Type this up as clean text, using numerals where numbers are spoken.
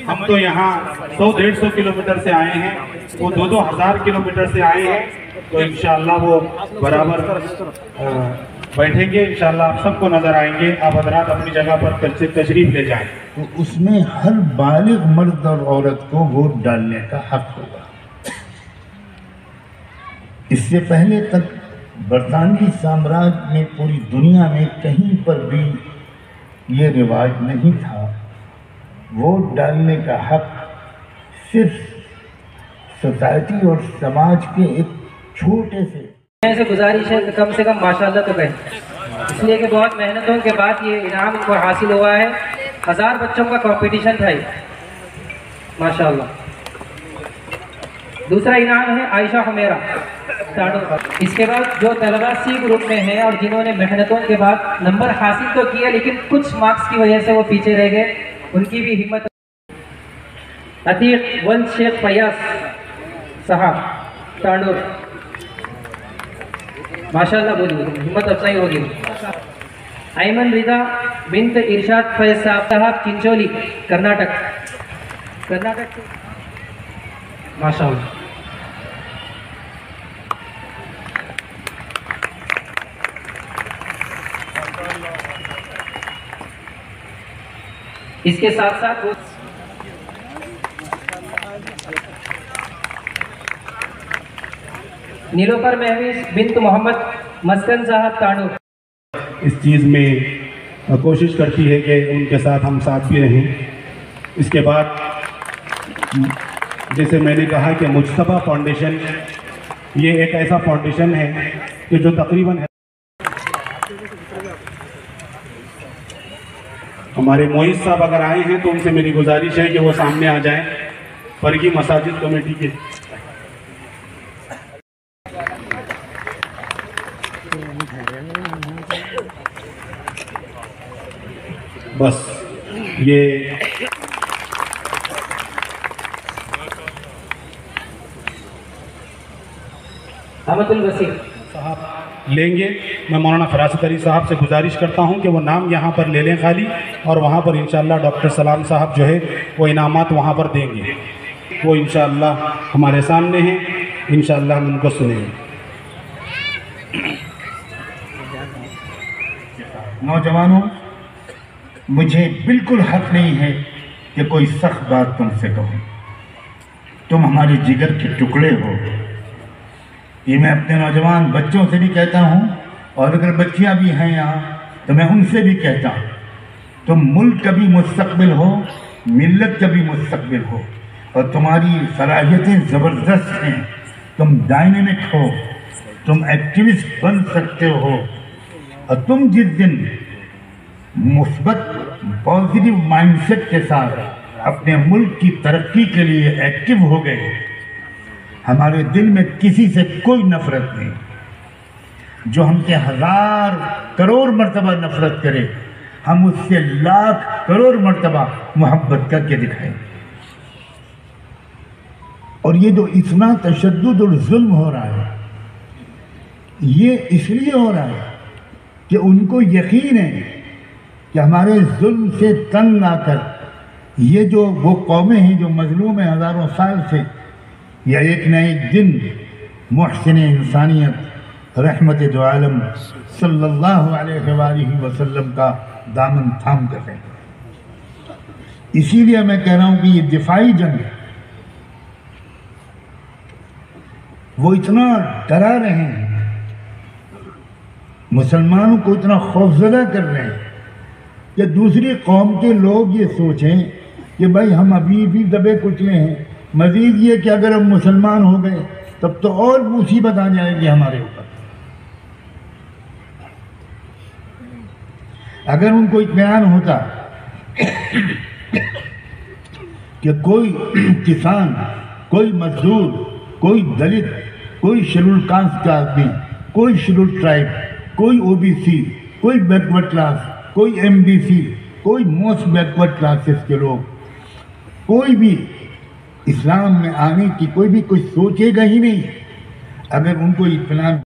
ہم تو یہاں 100-150 کلومیٹر سے آئے ہیں، وہ 2,000 کلومیٹر سے آئے ہیں، تو انشاءاللہ وہ برابر بیٹھیں گے، انشاءاللہ آپ سب کو نظر آئیں گے. آپ حضرات اپنی جگہ پر تشریف لے جائیں. تو اس میں ہر بالغ مرد اور عورت کو ووٹ ڈالنے کا حق ہوگا. اس سے پہلے تک برطانوی سامراج میں پوری دنیا میں کہیں پر بھی یہ رواج نہیں تھا. ووٹ ڈالنے کا حق صرف سوسائٹی اور سماج کے ایک چھوٹے سے گزارش ہے کہ کم سے کم ماشاءاللہ تو کہیں، اس لیے کہ بہت محنتوں کے بعد یہ انعام ان کو حاصل ہوا ہے. 1000 بچوں کا کمپٹیشن تھا یہ، ماشاءاللہ. دوسرا انعام ہے عائشہ حمیرہ. اس کے بعد جو طلبہ سی گروپ میں ہیں اور جنہوں نے محنتوں کے بعد نمبر حاصل تو کیا لیکن کچھ مارکس کی وجہ سے وہ پیچھے رہ گئے، ان کی بھی ہمت. عتیق ولد شیخ فیاض صاحب تانڈور، ماشاءاللہ بولیے، ہمت افزائی ہوگی. ایمن رضا بنت ارشاد فیض صاحب چنچولی کرناٹک، ماشاءاللہ. اس کے ساتھ ساتھ نیلوفر مہویز بنت محمد مسکن صاحب تانڈور اس چیز میں کوشش کرتی ہے کہ ان کے ساتھ ہم ساتھ بھی رہیں. اس کے بعد جیسے میں نے کہا کہ مجتبہ فاؤنڈیشن یہ ایک ایسا فاؤنڈیشن ہے کہ جو تقریباً ہمارے معیز صاحب اگر آئے ہیں تو ان سے میری گزارش ہے کہ وہ سامنے آ جائیں. فرقی مساجد کمیٹی کے بس یہ احمد الوسیع صاحب لیں گے. میں مولانا فراست علی صاحب سے گزارش کرتا ہوں کہ وہ نام یہاں پر لے لیں خالی، اور وہاں پر انشاءاللہ ڈاکٹر سلام صاحب جو ہے وہ انعامات وہاں پر دیں گے. وہ انشاءاللہ ہمارے سامنے ہیں، انشاءاللہ ہم ان کو سنیں گے. نوجوانوں، مجھے بالکل حق نہیں ہے کہ کوئی سخت بات تم سے کہوں. تم ہمارے جگر کے ٹکڑے ہو. یہ میں اپنے نوجوان بچوں سے بھی کہتا ہوں، اور اگر بچیاں بھی ہیں یہاں تو میں ان سے بھی کہتا ہوں، تم ملک کا بھی مستقبل ہو، ملت کا بھی مستقبل ہو، اور تمہاری صلاحیتیں زبردست ہیں. تم ڈائنامک ہو، تم ایکٹیوسٹ بن سکتے ہو، اور تم جس دن مثبت پازیٹیو مائنڈ سیٹ کے ساتھ اپنے ملک کی ترقی کے لیے ایکٹیو ہو گئے، ہمارے دل میں کسی سے کوئی نفرت نہیں. جو ہم سے 1000 کروڑ مرتبہ نفرت کرے، ہم اس سے 1,00,000 کروڑ مرتبہ محبت کر کے دکھائیں. اور یہ جو اتنا تشدد اور ظلم ہو رہا ہے، یہ اس لیے ہو رہا ہے کہ ان کو یقین ہے کہ ہمارے ظلم سے تنگ آ کر یہ جو وہ قومیں ہیں جو مظلوم ہیں ہزاروں سال سے، یا ایک نہ ایک دن محسن انسانیت رحمت دو عالم صلی اللہ علیہ وآلہ وسلم کا دامن تھام کر رہے ہیں. اسی لیے میں کہہ رہا ہوں کہ یہ دفاعی جنگ ہے. وہ اتنا ڈرا رہے ہیں، مسلمانوں کو اتنا خوفزدہ کر رہے ہیں کہ دوسری قوم کے لوگ یہ سوچیں کہ بھائی ہم ابھی بھی دبے کچلے ہیں. مزید یہ کہ اگر ہم مسلمان ہو گئے تب تو اور مصیبت آ جائے گی ہمارے اوپر. اگر ان کو اطمینان ہوتا کہ کوئی کسان، کوئی مزدور، کوئی دلت، کوئی شیڈول کاسٹ کا آدمی، کوئی شیڈول ٹرائب، کوئی OBC، کوئی بیکورڈ کلاس، کوئی MBC، کوئی موسٹ بیکورڈ کلاسز کے لوگ، کوئی بھی اسلام میں آنے کی کوئی بھی کچھ سوچے گا ہی نہیں اگر ان کو اطمینان